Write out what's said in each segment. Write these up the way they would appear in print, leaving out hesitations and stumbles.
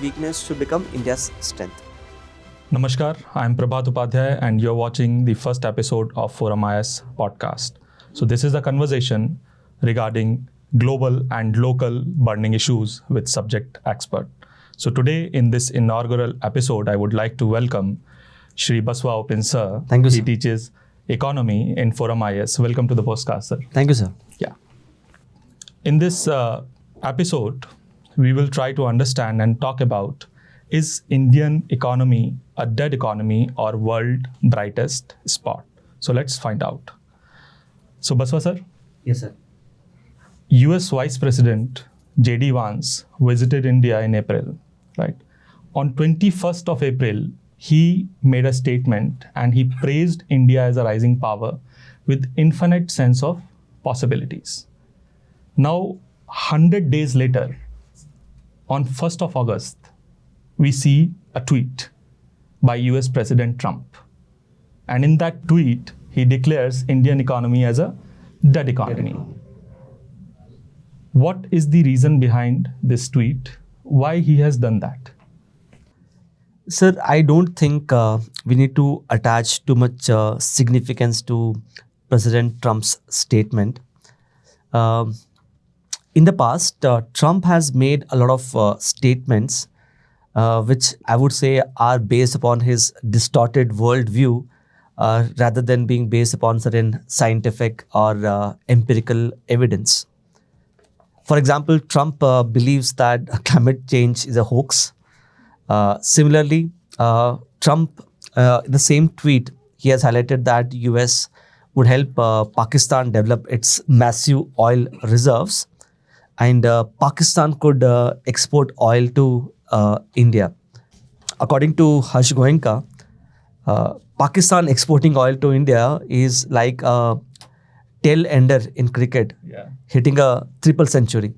weakness should become India's strength. Namaskar, I'm Prabhat Sir and you're watching the first episode of ForumIAS Podcast. So this is a conversation regarding global and local burning issues with subject expert. So today in this inaugural episode, I would like to welcome Shri Basava Uppin Sir. Thank you, sir. He teaches economy in ForumIAS. Welcome to the podcast, sir. Thank you, sir. Yeah. In this episode, we will try to understand and talk about, is Indian economy a dead economy or world brightest spot? So let's find out. So Basava Sir, Yes, sir. US Vice President J.D. Vance visited India in April, right? On 21st of April, he made a statement and he praised India as a rising power with infinite sense of possibilities. Now, 100 days later, on 1st of August, we see a tweet by US President Trump. And in that tweet, he declares Indian economy as a dead economy. What is the reason behind this tweet? Why he has done that? Sir, I don't think we need to attach too much significance to President Trump's statement. In the past, Trump has made a lot of statements which I would say are based upon his distorted worldview rather than being based upon certain scientific or empirical evidence. For example, Trump believes that climate change is a hoax. Similarly, Trump, in the same tweet, he has highlighted that US would help Pakistan develop its massive oil reserves, and Pakistan could export oil to India. According to Harsh Goenka, Pakistan exporting oil to India is like a tail ender in cricket, hitting a triple century.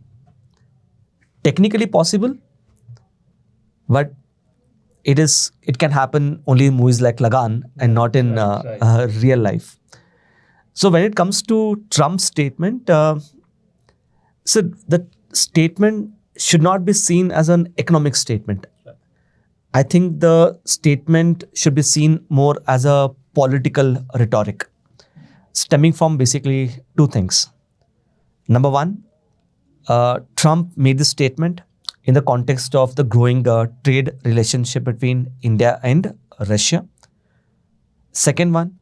Technically possible, but it can happen only in movies like Lagan and not in real life. So when it comes to Trump's statement, so the statement should not be seen as an economic statement. I think the statement should be seen more as a political rhetoric, stemming from basically two things. Number one, Trump made this statement in the context of the growing trade relationship between India and Russia. Second one,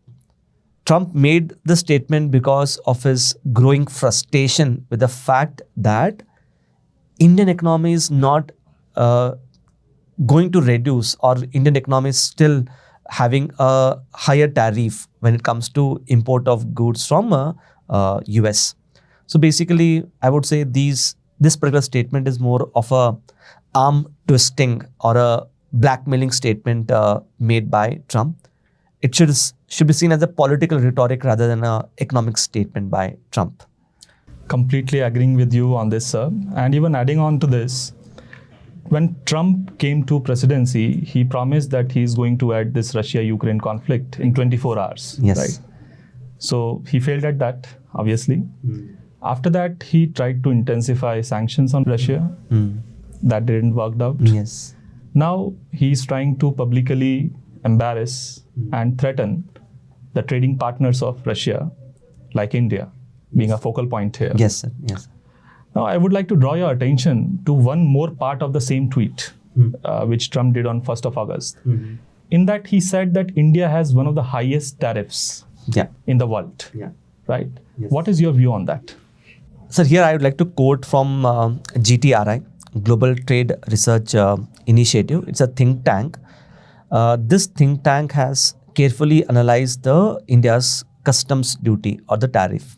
Trump made the statement because of his growing frustration with the fact that Indian economy is not going to reduce, or Indian economy is still having a higher tariff when it comes to import of goods from US. So basically, I would say this particular statement is more of a arm twisting or a blackmailing statement made by Trump. It should be seen as a political rhetoric rather than an economic statement by Trump. Completely agreeing with you on this, sir. And even adding on to this, when Trump came to presidency, he promised that he is going to end this Russia-Ukraine conflict in 24 hours. Yes. Right? So he failed at that, obviously. After that, he tried to intensify sanctions on Russia. That didn't work out. Yes. Now he's trying to publicly embarrass and threaten the trading partners of Russia, like India, being a focal point here. Yes, sir. Yes. Now, I would like to draw your attention to one more part of the same tweet, which Trump did on 1st of August. In that, he said that India has one of the highest tariffs in the world. Right? Yes. What is your view on that? Sir, here I would like to quote from GTRI, Global Trade Research Initiative. It's a think tank. This think tank has carefully analyzed the India's customs duty or the tariff.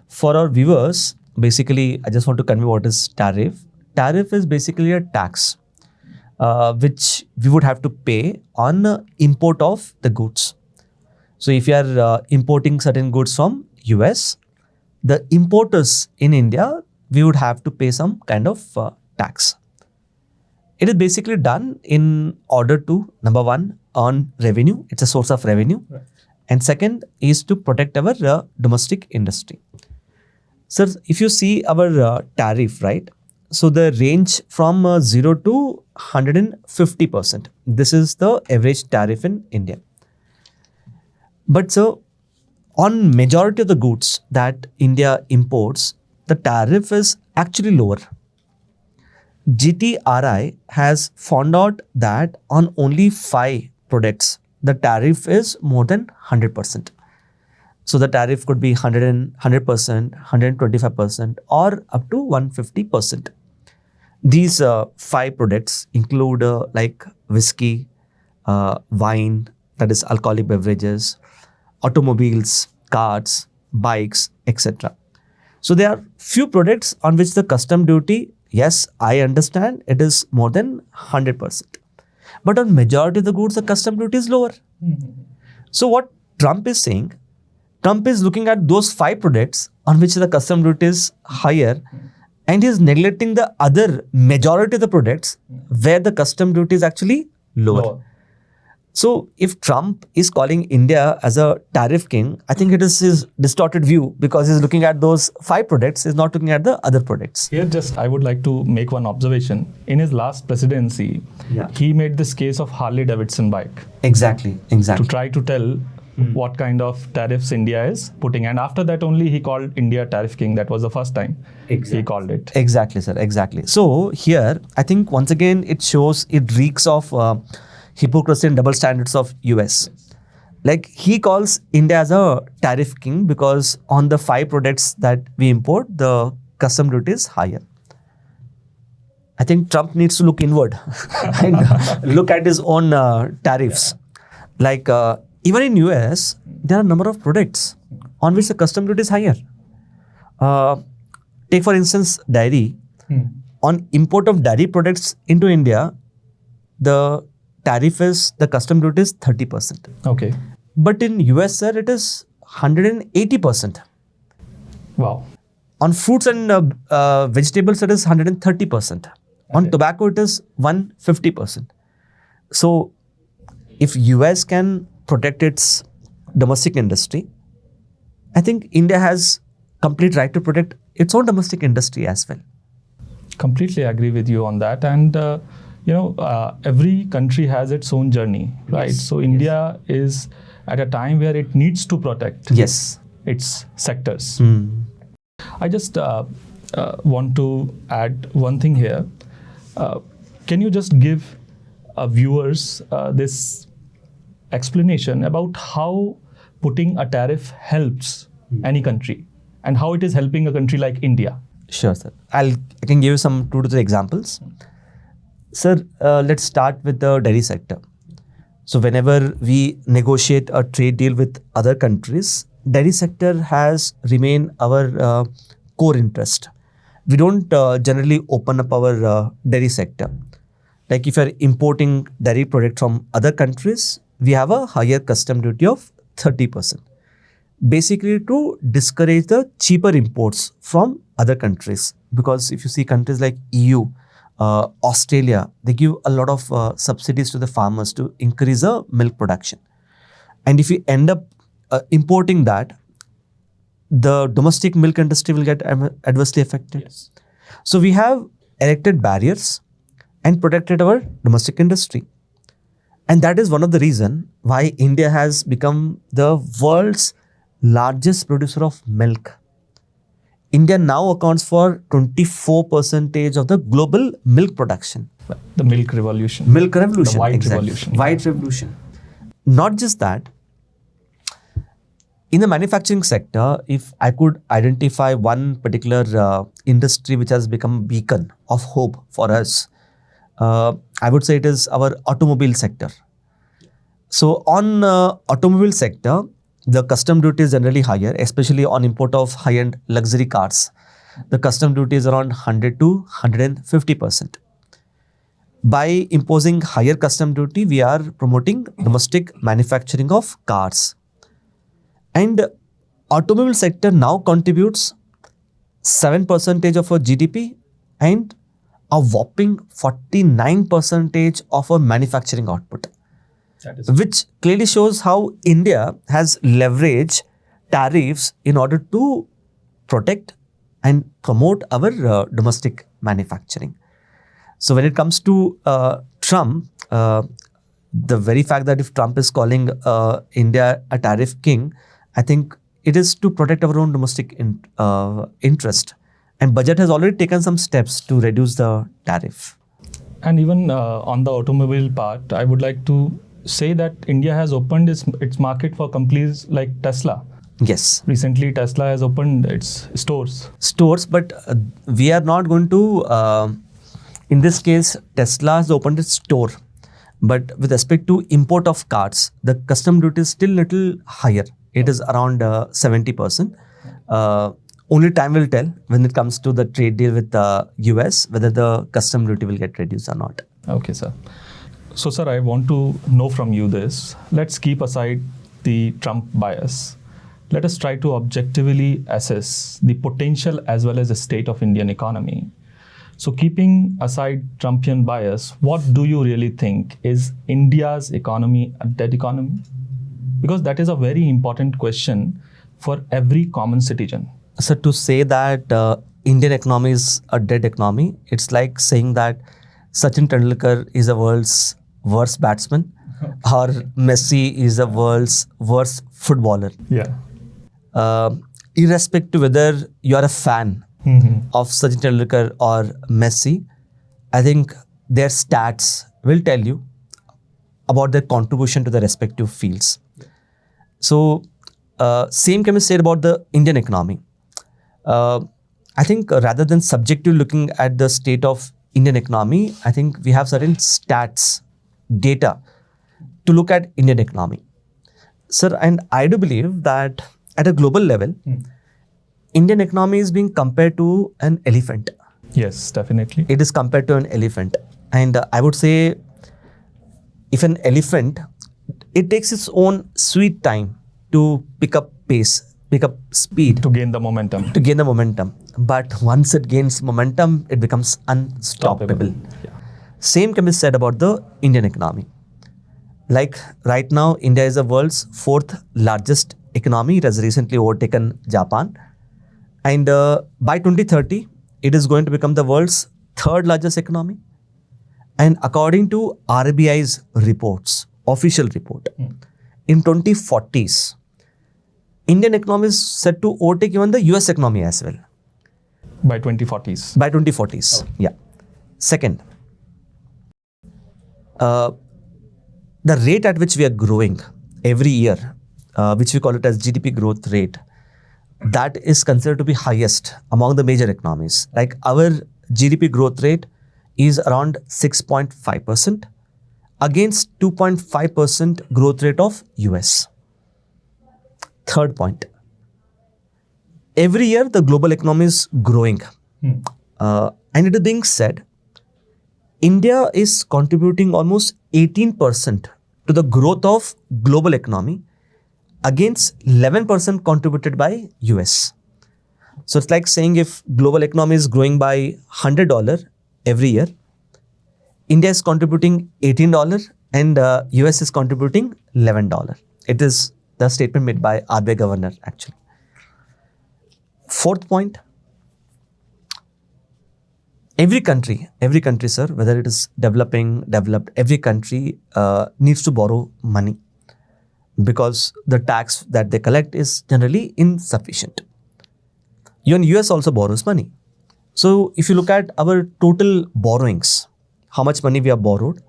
For our viewers, basically, I just want to convey what is tariff. Tariff is basically a tax which we would have to pay on import of the goods. So if you are importing certain goods from US, the importers in India, we would have to pay some kind of tax. It is basically done in order to, number one, earn revenue. It's a source of revenue. Right. And second is to protect our domestic industry. Sir, if you see our tariff, right? So the range from 0 to 150%. This is the average tariff in India. But so on majority of the goods that India imports, the tariff is actually lower. GTRI has found out that on only 5 products, the tariff is more than 100%. So the tariff could be 100%, 125%, or up to 150%. These 5 products include like whiskey, wine, that is alcoholic beverages, automobiles, cars, bikes, etc. So there are few products on which the custom duty, yes, I understand it is more than 100%. But on majority of the goods, the custom duty is lower. So what Trump is saying, Trump is looking at those 5 products on which the custom duty is higher, and he is neglecting the other majority of the products where the custom duty is actually lower. So if Trump is calling India as a tariff king, I think it is his distorted view, because he's looking at those 5 products, he's not looking at the other products. Here just I would like to make one observation. In his last presidency, he made this case of Harley Davidson bike. Exactly. To try to tell what kind of tariffs India is putting. And after that only he called India tariff king. That was the first time he called it. Exactly, sir. Exactly. So here, I think once again, it reeks of hypocrisy and double standards of US. Like he calls India as a tariff king because on the 5 products that we import, the custom duty is higher. I think Trump needs to look inward and look at his own tariffs. Like even in US, there are a number of products on which the custom duty is higher. Take for instance, dairy. On import of dairy products into India, the custom duty is 30%. Okay. But in US, sir, it is 180%. Wow. On fruits and vegetables, it is 130%. On tobacco, it is 150%. So if US can protect its domestic industry, I think India has complete right to protect its own domestic industry as well. Completely agree with you on that. And every country has its own journey, right? Yes. So India is at a time where it needs to protect its sectors. I just want to add one thing here. Can you just give viewers this explanation about how putting a tariff helps any country and how it is helping a country like India? Sure, sir. I can give you some 2 to 3 examples. Sir, let's start with the dairy sector. So whenever we negotiate a trade deal with other countries, dairy sector has remained our core interest. We don't generally open up our dairy sector. Like if you're importing dairy product from other countries, we have a higher custom duty of 30%. Basically to discourage the cheaper imports from other countries. Because if you see countries like EU, Australia, they give a lot of subsidies to the farmers to increase the milk production. And if we end up importing that, the domestic milk industry will get adversely affected. Yes. So we have erected barriers and protected our domestic industry. And that is one of the reasons why India has become the world's largest producer of milk. India now accounts for 24% of the global milk production. The milk revolution. Milk revolution. The white exactly. revolution. White revolution. Not just that, in the manufacturing sector, if I could identify one particular industry which has become a beacon of hope for us, I would say it is our automobile sector. So on automobile sector, the custom duty is generally higher, especially on import of high-end luxury cars. The custom duty is around 100 to 150%. By imposing higher custom duty, we are promoting domestic manufacturing of cars. And automobile sector now contributes 7% of our GDP and a whopping 49% of our manufacturing output. Which clearly shows how India has leveraged tariffs in order to protect and promote our domestic manufacturing. So when it comes to Trump, the very fact that if Trump is calling India a tariff king, I think it is to protect our own domestic interest. And budget has already taken some steps to reduce the tariff. And even on the automobile part, I would like to say that India has opened its market for companies like Tesla. Yes. Recently, Tesla has opened its stores. But we are not going to, in this case, Tesla has opened its store. But with respect to import of cars, the custom duty is still little higher. It is around 70%. Only time will tell when it comes to the trade deal with the US, whether the custom duty will get reduced or not. Okay, sir. So, sir, I want to know from you this. Let's keep aside the Trump bias. Let us try to objectively assess the potential as well as the state of Indian economy. So, keeping aside Trumpian bias, what do you really think? Is India's economy a dead economy? Because that is a very important question for every common citizen. So to say that Indian economy is a dead economy, it's like saying that Sachin Tendulkar is the world's worst batsman or Messi is the world's worst footballer. Yeah. Irrespective whether you are a fan of Sachin Tendulkar or Messi, I think their stats will tell you about their contribution to the respective fields. So same can be said about the Indian economy. I think rather than subjective looking at the state of Indian economy, I think we have certain stats, data to look at Indian economy. Sir, and I do believe that at a global level, Indian economy is being compared to an elephant. Yes, definitely. It is compared to an elephant. And I would say if an elephant, it takes its own sweet time to pick up pace, pick up speed. To gain the momentum. But once it gains momentum, it becomes unstoppable. Yeah. Same can be said about the Indian economy. Like right now, India is the world's 4th largest economy. It has recently overtaken Japan. And by 2030, it is going to become the world's 3rd largest economy. And according to RBI's reports, official report, in 2040s, Indian economy is set to overtake even the US economy as well. By 2040s. By 2040s, yeah. Second, the rate at which we are growing every year, which we call it as GDP growth rate, that is considered to be highest among the major economies. Like our GDP growth rate is around 6.5% against 2.5% growth rate of US. Third point, every year the global economy is growing. And it is being said, India is contributing almost 18% to the growth of global economy against 11% contributed by US. So it's like saying if global economy is growing by $100 every year, India is contributing $18 and US is contributing $11. It is the statement made by RBI governor actually. Fourth point, every country, sir, whether it is developed, every country needs to borrow money because the tax that they collect is generally insufficient. Even US also borrows money. So if you look at our total borrowings, how much money we have borrowed,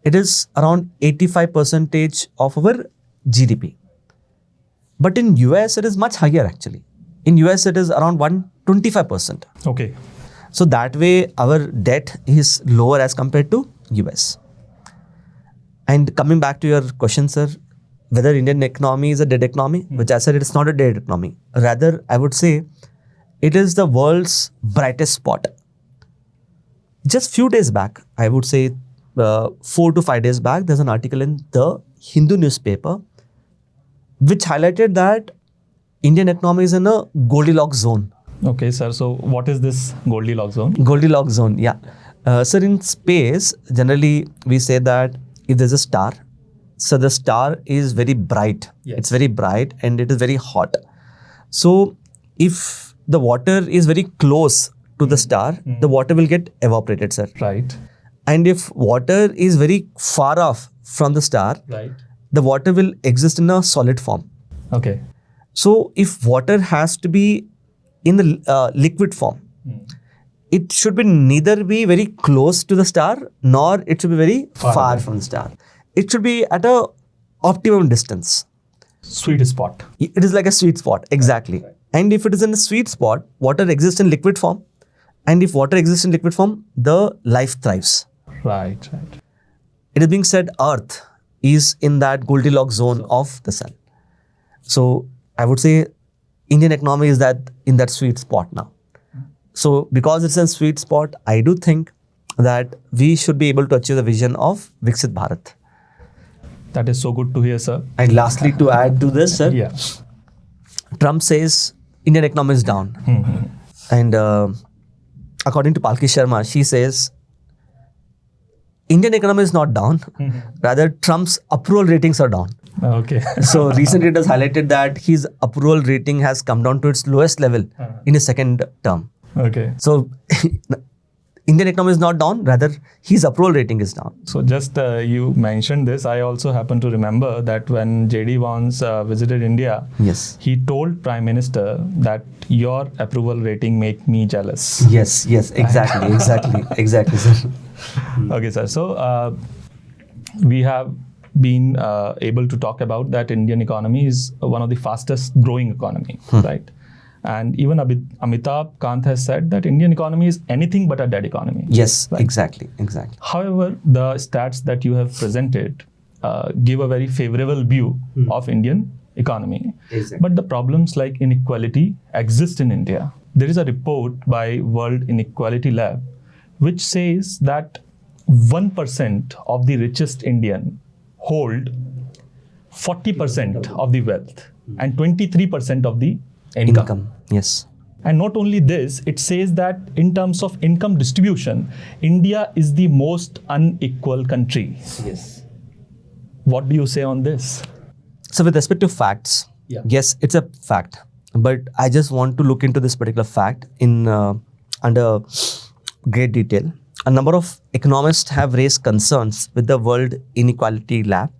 it is around 85% of our GDP. But in US, it is much higher actually. In US, it is around 125%. Okay. So that way, our debt is lower as compared to US. And coming back to your question, sir, whether Indian economy is a dead economy, which I said it is not a dead economy. Rather, I would say it is the world's brightest spot. Just few days back, I would say 4 to 5 days back, there's an article in the Hindu newspaper which highlighted that Indian economy is in a Goldilocks zone. Okay, sir. So what is this Goldilocks zone? Goldilocks zone, yeah. Sir, in space, generally we say that if there's a star, so the star is very bright. Yes. It's very bright and it is very hot. So if the water is very close to the star, the water will get evaporated, sir. Right. And if water is very far off from the star, Right. the water will exist in a solid form. Okay. So if water has to be in the liquid form, it should be neither be very close to the star nor it should be very far from the star. It should be at a optimum distance. Sweet spot. It is like a sweet spot, exactly. Right. And if it is in a sweet spot, water exists in liquid form. And if water exists in liquid form, the life thrives. Right. It is being said Earth is in that Goldilocks zone of the sun. So I would say Indian economy is that in that sweet spot now. So because it's a sweet spot, I do think that we should be able to achieve the vision of Viksit Bharat. That is so good to hear, sir. And lastly, to add to this, sir, Yeah. Trump says Indian economy is down. And according to Palki Sharma, she says Indian economy is not down. Rather, Trump's approval ratings are down. Okay. So recently it has highlighted that his approval rating has come down to its lowest level in his second term. Okay. So Indian economy is not down, rather his approval rating is down. So just you mentioned this, I also happen to remember that when JD Vance visited India, Yes. he told Prime Minister that your approval rating make me jealous. Yes, exactly, sir. Okay, sir. So we have been able to talk about that Indian economy is one of the fastest growing economy, right? And even Amitabh Kant has said that Indian economy is anything but a dead economy. Yes, Right. exactly. However, the stats that you have presented give a very favorable view of Indian economy. Exactly. But the problems like inequality exist in India. There is a report by World Inequality Lab which says that 1% of the richest Indian hold 40% of the wealth and 23% of the income. Yes. And not only this, it says that in terms of income distribution, India is the most unequal country. Yes. What do you say on this? So with respect to facts, yes, it's a fact. But I just want to look into this particular fact in under great detail. A number of economists have raised concerns with the World Inequality Lab.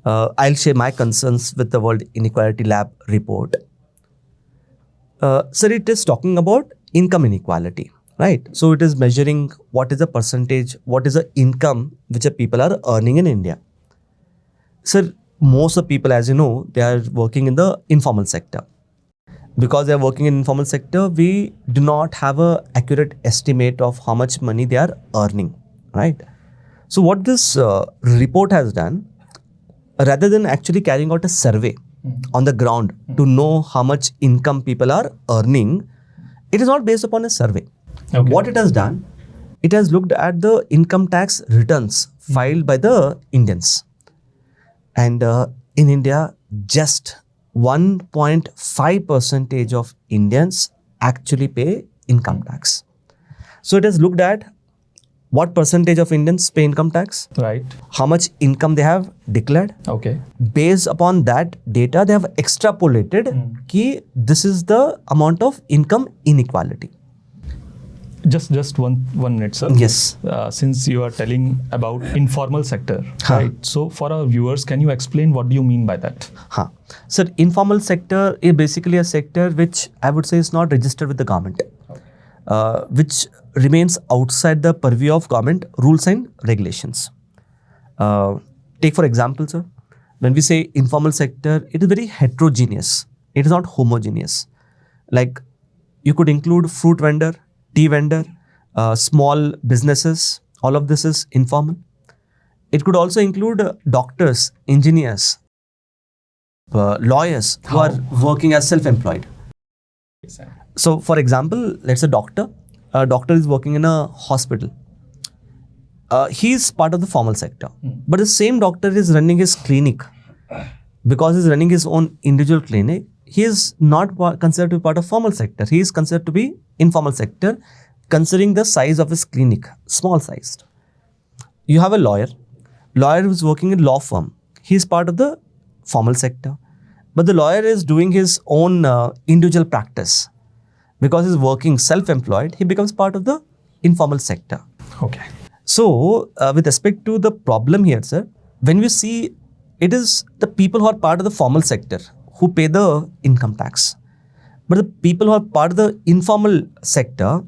I'll share my concerns with the World Inequality Lab report. Sir, it is talking about income inequality, right? So it is measuring what is the percentage, what is the income which the people are earning in India. Sir, most of people, as you know, they are working in the informal sector. Because they are working in informal sector, we do not have an accurate estimate of how much money they are earning, right? So what this report has done, rather than actually carrying out a survey on the ground to know how much income people are earning, it is not based upon a survey. Okay. What it has done, it has looked at the income tax returns filed by the Indians. And in India, just 1.5% of Indians actually pay income tax. So it has looked at what percentage of Indians pay income tax, Right. how much income they have declared. Okay. Based upon that data, they have extrapolated कि this is the amount of income inequality. Just one minute, sir. Yes. Since you are telling about informal sector, right? So for our viewers, can you explain what do you mean by that? So informal sector is basically a sector which I would say is not registered with the government, which remains outside the purview of government rules and regulations. Take for example, sir, when we say informal sector, it is very heterogeneous. It is not homogeneous. Like you could include fruit vendor, tea vendor, small businesses. All of this is informal. It could also include doctors, engineers, lawyers who are working as self-employed. Exactly. So, for example, let's say doctor. A doctor is working in a hospital. He is part of the formal sector. But the same doctor is running his clinic. Because he's running his own individual clinic, he is not considered to be part of formal sector. He is considered to be informal sector, considering the size of his clinic, small sized. You have a lawyer who is working in law firm. He is part of the formal sector. But the lawyer is doing his own individual practice. because he's working self-employed, he becomes part of the informal sector. Okay. So, with respect to the problem here, sir, when we see it is the people who are part of the formal sector who pay the income tax. But the people who are part of the informal sector,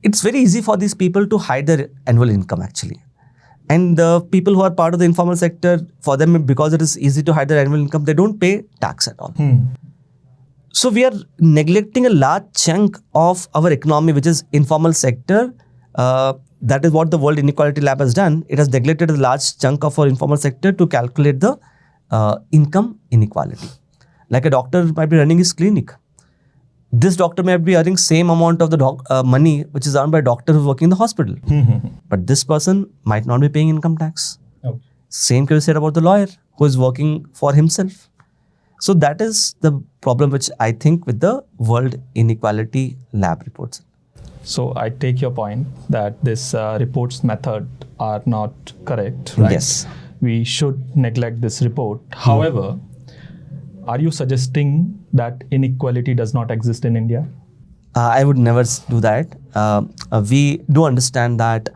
it's very easy for these people to hide their annual income actually. And the people who are part of the informal sector, for them, because it is easy to hide their annual income, they don't pay tax at all. So we are neglecting a large chunk of our economy, which is informal sector. That is what the World Inequality Lab has done. It has neglected a large chunk of our informal sector to calculate the income inequality. Like a doctor might be running his clinic. This doctor might be earning same amount of the money which is earned by a doctor who's working in the hospital. But this person might not be paying income tax. Okay. Same can be said about the lawyer who is working for himself. So that is the problem which I think with the World Inequality Lab reports. So I take your point that this report's method are not correct, right? Yes. We should neglect this report. However, are you suggesting that inequality does not exist in India? I would never do that. We do understand that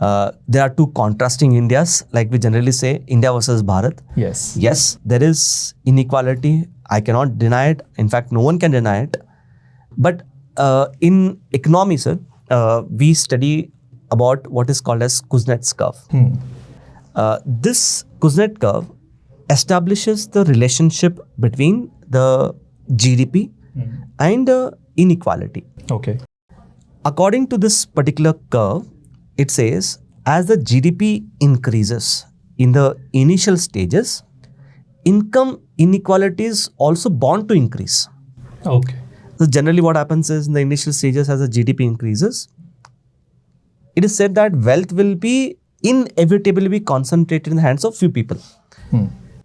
there are two contrasting Indias, like we generally say, India versus Bharat. Yes. Yes, there is inequality. I cannot deny it. In fact, no one can deny it. But in economy, sir, we study about what is called as Kuznet's curve. This Kuznet curve establishes the relationship between the GDP and inequality. Okay. According to this particular curve, it says as the GDP increases in the initial stages, income inequality is also bound to increase. Okay. So generally what happens is in the initial stages as the GDP increases, it is said that wealth will be inevitably be concentrated in the hands of few people.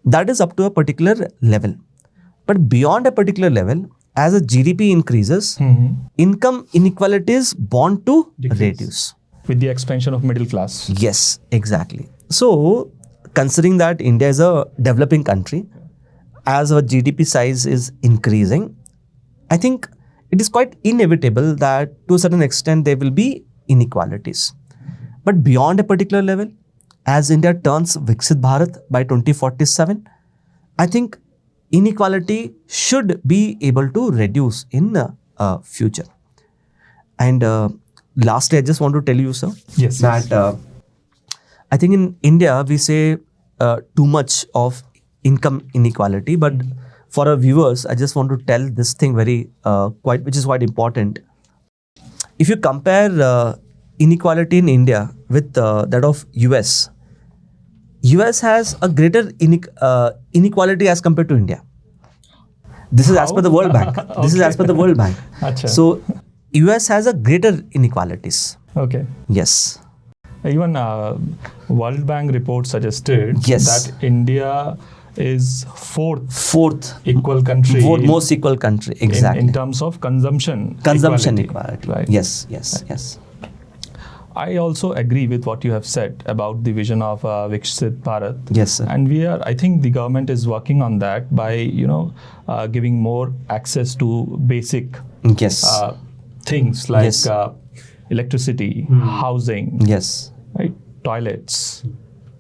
That is up to a particular level. But beyond a particular level, as the GDP increases, income inequality is bound to reduce. With the expansion of middle class. Yes, exactly. So, considering that India is a developing country, as our GDP size is increasing, I think it is quite inevitable that to a certain extent there will be inequalities. But beyond a particular level, as India turns Viksit Bharat by 2047, I think inequality should be able to reduce in the future. And lastly, I just want to tell you, sir, that I think in India we say too much of income inequality, but for our viewers, I just want to tell this thing which is quite important. If you compare inequality in India with that of US, US has a greater inequality as compared to India. This is as per the World Bank. This is as per the World Bank. So, US has a greater inequalities. Okay. Yes. Even World Bank report suggested that India is fourth equal country. Most equal country, exactly. In terms of consumption equality. Right. Yes. I also agree with what you have said about the vision of Viksit Bharat. Yes, sir. And I think the government is working on that by, giving more access to basic things like electricity, housing, right, toilets,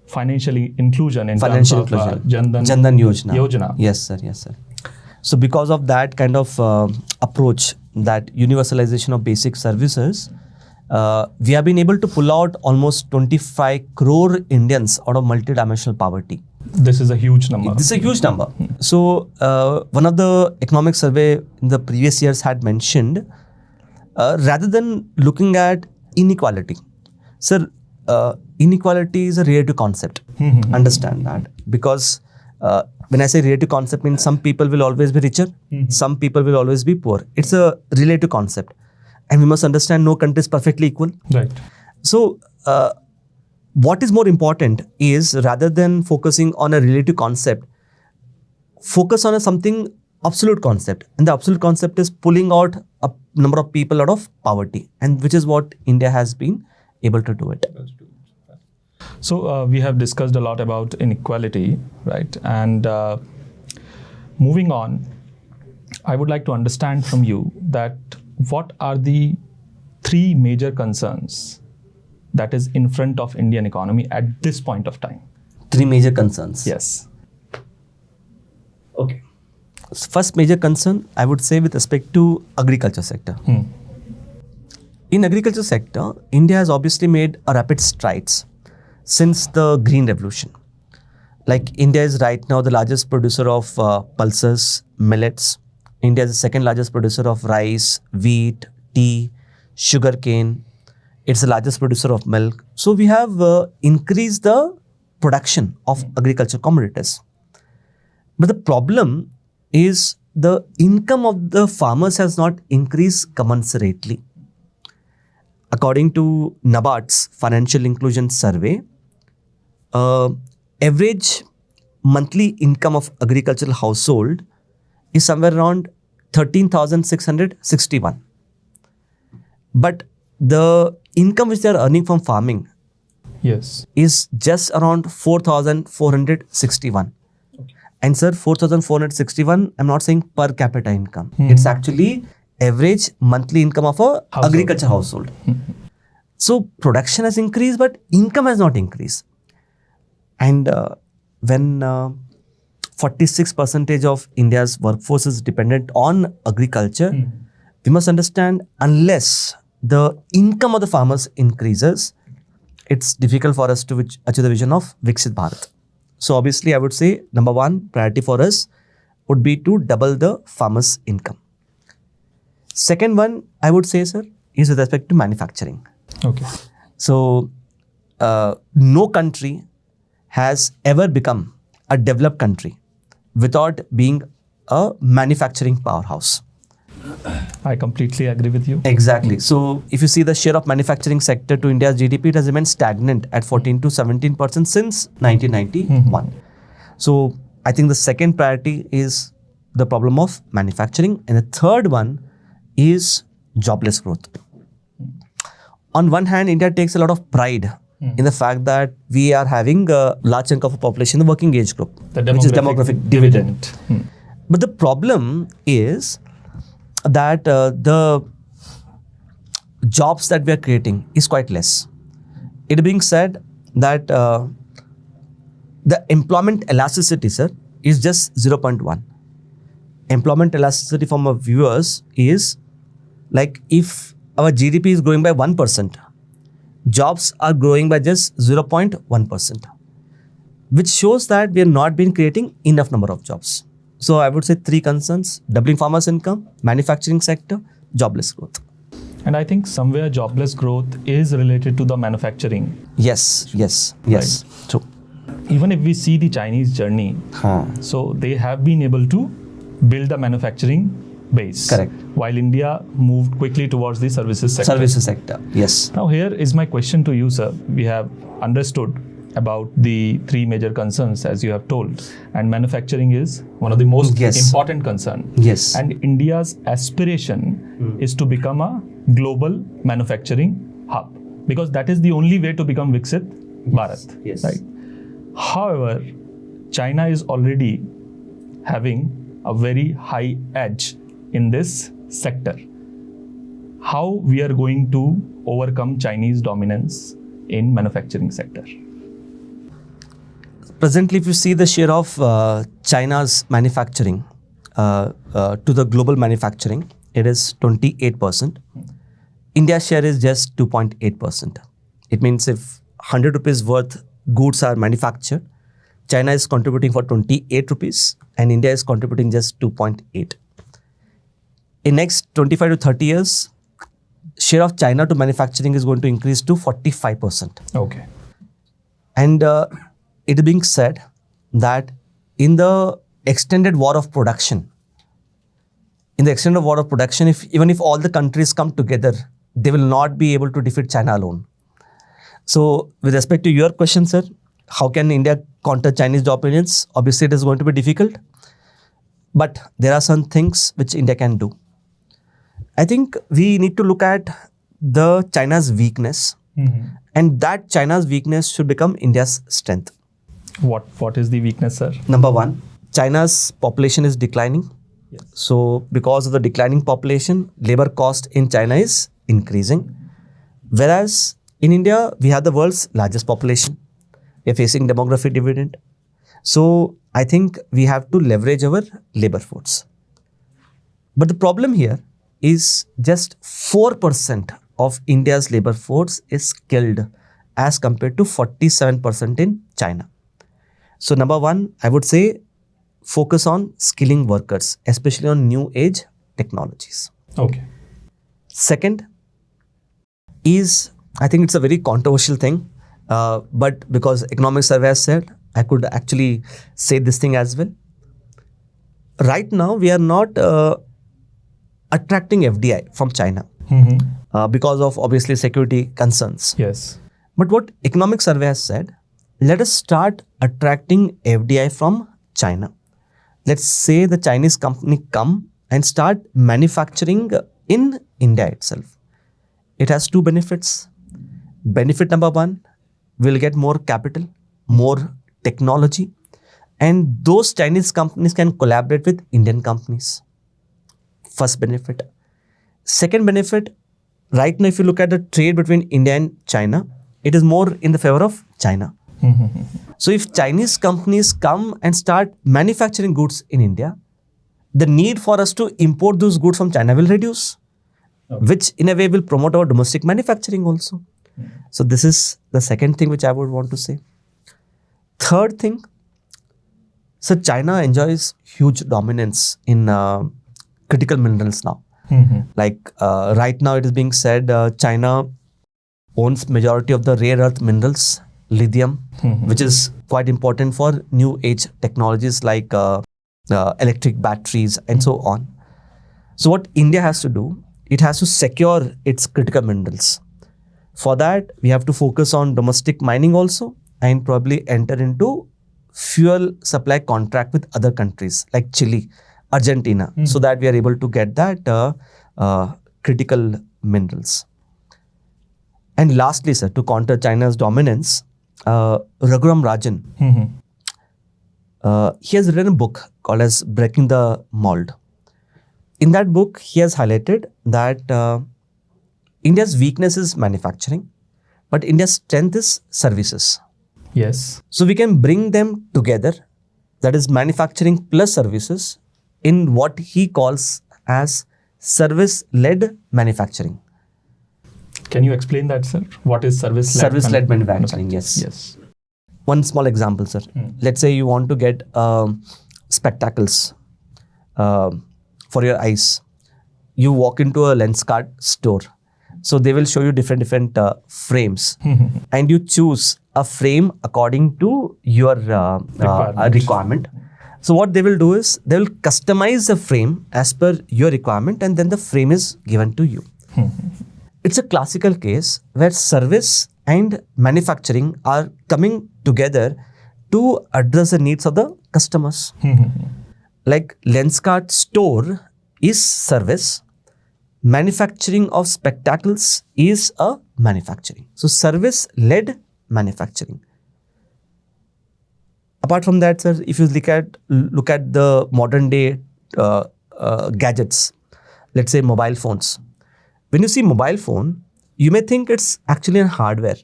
financial inclusion in terms of Jan Dhan Yojana. Yes, sir. So because of that kind of approach, that universalization of basic services, we have been able to pull out almost 25 crore Indians out of multidimensional poverty. This is a huge number. This is a huge number. So one of the economic survey in the previous years had mentioned, rather than looking at inequality, sir, inequality is a relative concept. Understand that, because when I say relative concept, means some people will always be richer, some people will always be poor. It's a relative concept. And we must understand no country is perfectly equal. Right. So, what is more important is, rather than focusing on a relative concept, focus on something absolute concept. And the absolute concept is pulling out a number of people out of poverty, and which is what India has been able to do it. So, we have discussed a lot about inequality, right? And moving on, I would like to understand from you that what are the three major concerns that is in front of Indian economy at this point of time? Three major concerns. Yes. Okay. First major concern, I would say, with respect to agriculture sector. In agriculture sector, India has obviously made a rapid strides since the Green Revolution. Like India is right now the largest producer of pulses, millets. India is the second largest producer of rice, wheat, tea, sugarcane. It's the largest producer of milk. So we have increased the production of agriculture commodities. But the problem is the income of the farmers has not increased commensurately. According to NABARD's Financial Inclusion Survey, average monthly income of agricultural household is somewhere around 13,661. But the income which they are earning from farming is just around 4,461. And sir, 4,461, I'm not saying per capita income. It's actually average monthly income of a agriculture household. So production has increased, but income has not increased. And when 46% of India's workforce is dependent on agriculture, we must understand unless the income of the farmers increases, it's difficult for us to achieve the vision of Viksit Bharat. So obviously, I would say number one priority for us would be to double the farmers' income. Second one, I would say, sir, is with respect to manufacturing. Okay. So no country has ever become a developed country without being a manufacturing powerhouse. I completely agree with you. Exactly. So if you see the share of manufacturing sector to India's GDP, it has remained stagnant at 14 to 17% since 1991. So I think the second priority is the problem of manufacturing. And the third one is jobless growth. On one hand, India takes a lot of pride in the fact that we are having a large chunk of a population in the working age group, which is demographic dividend. But the problem is that the jobs that we are creating is quite less. It being said that the employment elasticity, sir, is just 0.1. Employment elasticity from our viewers is like if our GDP is growing by 1%, jobs are growing by just 0.1%, which shows that we have not been creating enough number of jobs. So I would say three concerns: doubling farmers' income, manufacturing sector, jobless growth. And I think somewhere jobless growth is related to the manufacturing. Yes. True. Even if we see the Chinese journey, so they have been able to build the manufacturing base. Correct. While India moved quickly towards the services sector. Services sector, yes. Now here is my question to you, sir. We have understood about the three major concerns as you have told, and manufacturing is one of the most important concern. Yes. And India's aspiration is to become a global manufacturing hub, because that is the only way to become Viksit Bharat. Yes. Right. However, China is already having a very high edge in this sector. How we are going to overcome Chinese dominance in manufacturing sector? Presently, if you see the share of China's manufacturing to the global manufacturing, it is 28%. India's share is just 2.8%. It means if 100 rupees worth goods are manufactured, China is contributing for 28 rupees and India is contributing just 2.8. In next 25 to 30 years, share of China to manufacturing is going to increase to 45%. Okay. And it being said that in the extended war of production, even if all the countries come together, they will not be able to defeat China alone. So with respect to your question, sir, how can India counter Chinese dominance? Obviously, it is going to be difficult, but there are some things which India can do. I think we need to look at the China's weakness, and that China's weakness should become India's strength. What is the weakness, sir? Number one, China's population is declining. Yes. So because of the declining population, labor cost in China is increasing. Whereas in India, we have the world's largest population. We are facing demographic dividend. So I think we have to leverage our labor force. But the problem here is just 4% of India's labor force is skilled as compared to 47% in China. So number one, I would say focus on skilling workers, especially on new age technologies. Okay. Second is, I think it's a very controversial thing, but because economic survey has said, I could actually say this thing as well. Right now, we are not attracting FDI from China because of obviously security concerns. Yes. But what economic survey has said, let us start attracting FDI from China. Let's say the Chinese company come and start manufacturing in India itself. It has two benefits. Benefit number one, we'll get more capital, more technology, and those Chinese companies can collaborate with Indian companies. First benefit. Second benefit, right now if you look at the trade between India and China, it is more in the favor of China. So if Chinese companies come and start manufacturing goods in India, the need for us to import those goods from China will reduce, which in a way will promote our domestic manufacturing also. So this is the second thing which I would want to say. Third thing, so China enjoys huge dominance in critical minerals now. Like right now it is being said China owns majority of the rare earth minerals, lithium, which is quite important for new age technologies like electric batteries and so on. So what India has to do, it has to secure its critical minerals. For that, we have to focus on domestic mining also and probably enter into fuel supply contract with other countries like Chile, Argentina, so that we are able to get that critical minerals. And lastly, sir, to counter China's dominance, Raghuram Rajan, he has written a book called as Breaking the Mold. In that book, he has highlighted that India's weakness is manufacturing, but India's strength is services. Yes. So we can bring them together, that is manufacturing plus services, in what he calls as service-led manufacturing. Can you explain that, sir? What is Service-led manufacturing, yes. Yes. One small example, sir. Let's say you want to get spectacles for your eyes. You walk into a lens card store. So they will show you different frames and you choose a frame according to your requirement. So what they will do is they will customize the frame as per your requirement and then the frame is given to you. It's a classical case where service and manufacturing are coming together to address the needs of the customers. Like lens card store is service, manufacturing of spectacles is a manufacturing. So service-led manufacturing. Apart from that, sir, if you look at the modern day gadgets, let's say mobile phones. When you see mobile phone, you may think it's actually a hardware,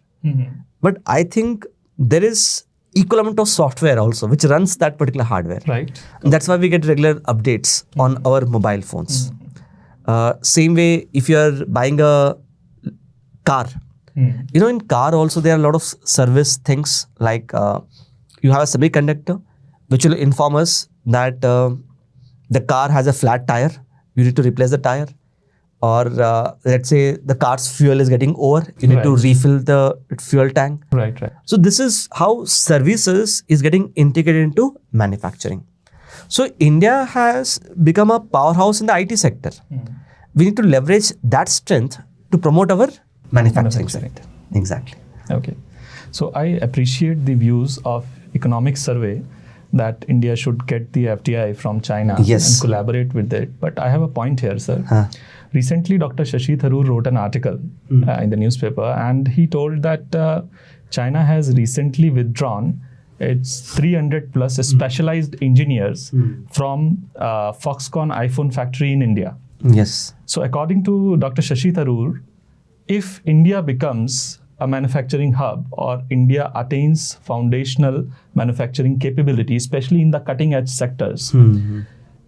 but I think there is equal amount of software also which runs that particular hardware. Right. And that's why we get regular updates on our mobile phones. Same way, if you are buying a car, in car also there are a lot of service things like you have a semiconductor which will inform us that the car has a flat tire, you need to replace the tire. Or let's say the car's fuel is getting over, you need to refill the fuel tank. Right. So this is how services is getting integrated into manufacturing. So India has become a powerhouse in the IT sector. We need to leverage that strength to promote our manufacturing sector. Exactly. Okay. So I appreciate the views of economic survey that India should get the FDI from China and collaborate with it. But I have a point here, sir. Recently, Dr. Shashi Tharoor wrote an article in the newspaper and he told that China has recently withdrawn It's 300 plus specialized engineers from Foxconn iPhone factory in India. Yes. So according to Dr. Shashi Tharoor, if India becomes a manufacturing hub or India attains foundational manufacturing capability, especially in the cutting edge sectors,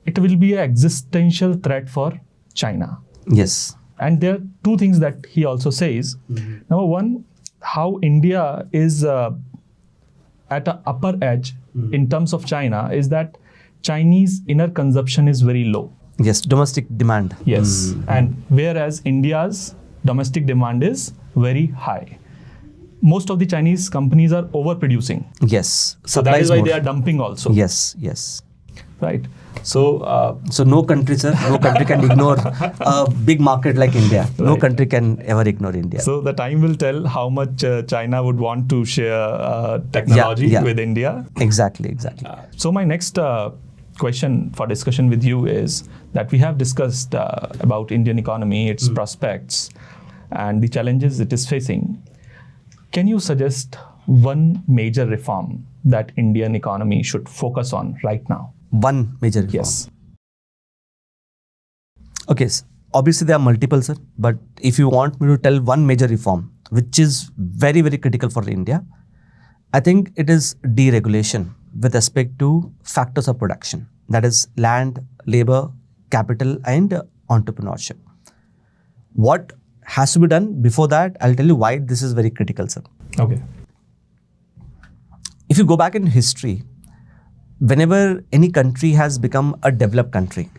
it will be an existential threat for China. Yes. And there are two things that he also says. Number one, how India is at the upper edge in terms of China is that Chinese inner consumption is very low. Yes, domestic demand. Yes. And whereas India's domestic demand is very high. Most of the Chinese companies are overproducing. Yes. So that is why they are dumping also. Yes, yes. Right. So so no country, sir, no country can ignore a big market like India. No country can ever ignore India. So the time will tell how much China would want to share technology with India. Exactly. So my next question for discussion with you is that we have discussed about Indian economy, its prospects, and the challenges it is facing. Can you suggest one major reform that Indian economy should focus on right now? One major reform. Yes. Okay, obviously there are multiple, sir. But if you want me to tell one major reform, which is very, very critical for India, I think it is deregulation with respect to factors of production. That is land, labor, capital, and entrepreneurship. What has to be done before that? I'll tell you why this is very critical, sir. Okay. If you go back in history, whenever any country has become a developed country,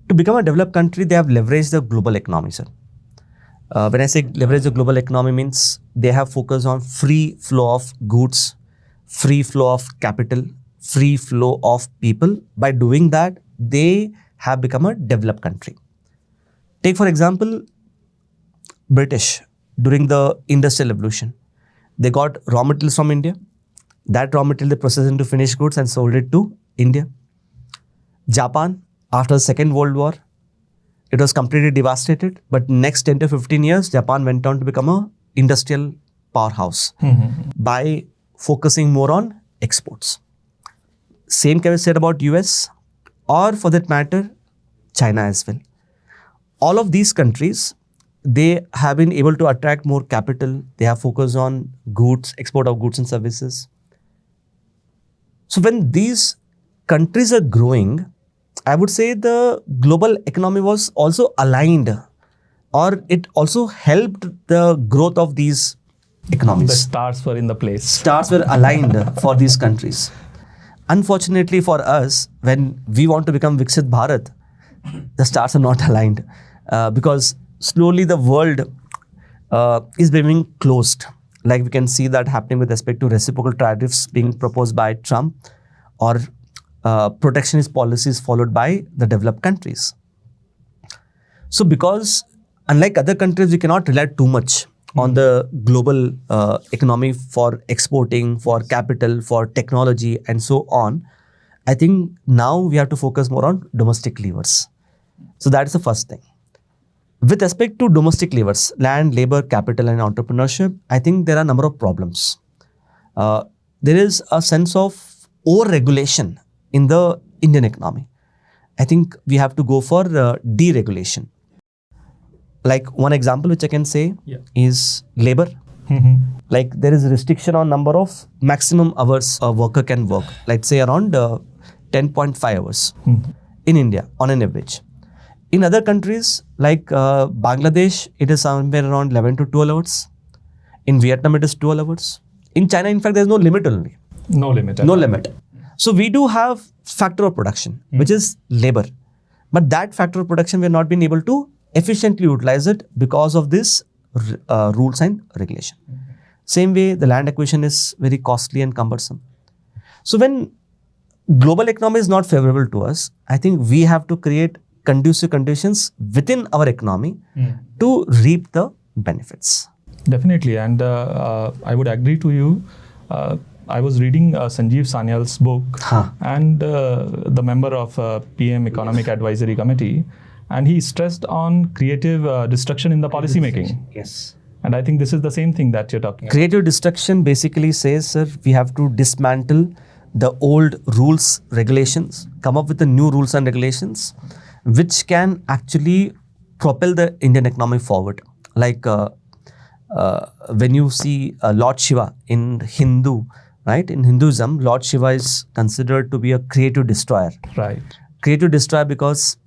to become a developed country, they have leveraged the global economy, sir. When I say leverage the global economy means they have focused on free flow of goods, free flow of capital, free flow of people. By doing that, they have become a developed country. Take for example, British during the Industrial Revolution. They got raw materials from India. That raw material they processed into finished goods and sold it to India. Japan, after the Second World War, it was completely devastated. But next 10 to 15 years, Japan went on to become an industrial powerhouse by focusing more on exports. Same can be said about US or for that matter, China as well. All of these countries, they have been able to attract more capital. They have focused on goods, export of goods and services. So when these countries are growing, I would say the global economy was also aligned, or it also helped the growth of these economies. The stars were in the place. Stars were aligned for these countries. Unfortunately for us, when we want to become Viksit Bharat, the stars are not aligned because slowly the world is becoming closed. Like we can see that happening with respect to reciprocal tariffs being proposed by Trump or protectionist policies followed by the developed countries. So because unlike other countries, we cannot rely too much on the global economy for exporting, for capital, for technology and so on. I think now we have to focus more on domestic levers. So that is the first thing. With respect to domestic levers, land, labor, capital and entrepreneurship, I think there are a number of problems. There is a sense of over-regulation in the Indian economy. I think we have to go for deregulation. Like one example which I can say is labor. Like there is a restriction on number of maximum hours a worker can work. Let's say around 10.5 hours in India on an average. In other countries like Bangladesh, it is somewhere around 11 to 12 hours. In Vietnam, it is 12 hours. In China, in fact, there is no limit only. No limit. No limit. So we do have factor of production, which is labor. But that factor of production, we have not been able to efficiently utilize it because of this rules and regulation. Same way, the land acquisition is very costly and cumbersome. So when global economy is not favorable to us, I think we have to create conducive conditions within our economy to reap the benefits. Definitely. And I would agree to you. I was reading Sanjeev Sanyal's book and the member of PM Economic Advisory Committee, and he stressed on creative destruction in the policy making. Yes. And I think this is the same thing that you're talking about. Creative destruction basically says, sir, we have to dismantle the old rules, regulations, come up with the new rules and regulations, which can actually propel the Indian economy forward. Like when you see Lord Shiva in Hindu, right? In Hinduism, Lord Shiva is considered to be a creative destroyer. Right. Creative destroyer because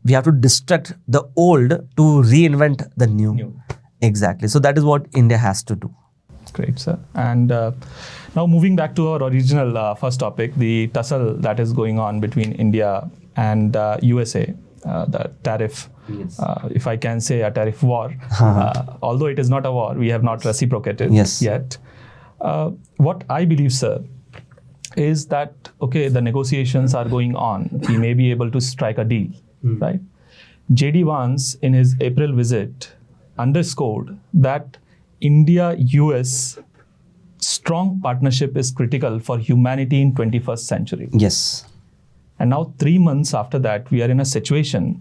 we have to destruct the old to reinvent the new. Exactly. So that is what India has to do. Great, sir. And now moving back to our original first topic, the tussle that is going on between India and USA, the tariff, if I can say a tariff war, although it is not a war, we have not reciprocated yet. What I believe, sir, is that, okay, the negotiations are going on. We may be able to strike a deal, right? J.D. Vance, in his April visit, underscored that India-US strong partnership is critical for humanity in 21st century. Yes. And now 3 months after that, we are in a situation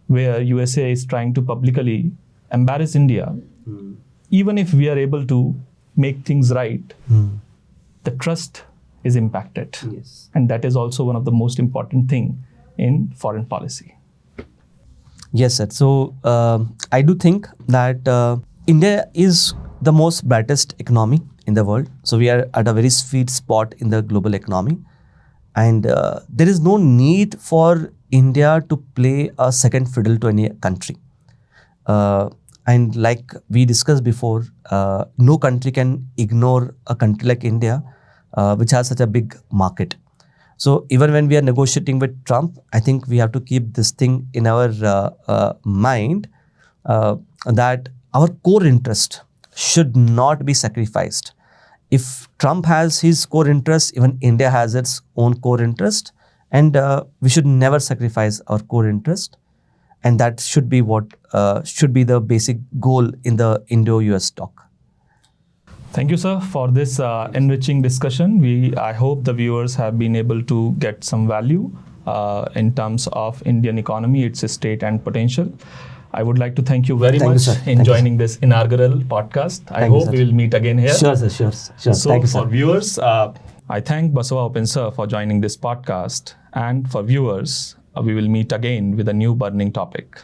where USA is trying to publicly embarrass India. Even if we are able to make things right, the trust is impacted. Yes. And that is also one of the most important thing in foreign policy. Yes, sir. So I do think that India is the most brightest economy in the world. So we are at a very sweet spot in the global economy. And there is no need for India to play a second fiddle to any country. And like we discussed before, no country can ignore a country like India, which has such a big market. So even when we are negotiating with Trump, I think we have to keep this thing in our mind that our core interest should not be sacrificed. If Trump has his core interest, even India has its own core interest, and we should never sacrifice our core interest. And that should be what should be the basic goal in the Indo-US talk. Thank you, sir, for this enriching discussion. I hope the viewers have been able to get some value in terms of Indian economy, its state and potential. I would like to thank you very much in joining this inaugural podcast. I hope we will meet again here. Sure, sir. Sure. So Thank you, for viewers, I thank Basava Uppin, sir, for joining this podcast. And for viewers, we will meet again with a new burning topic.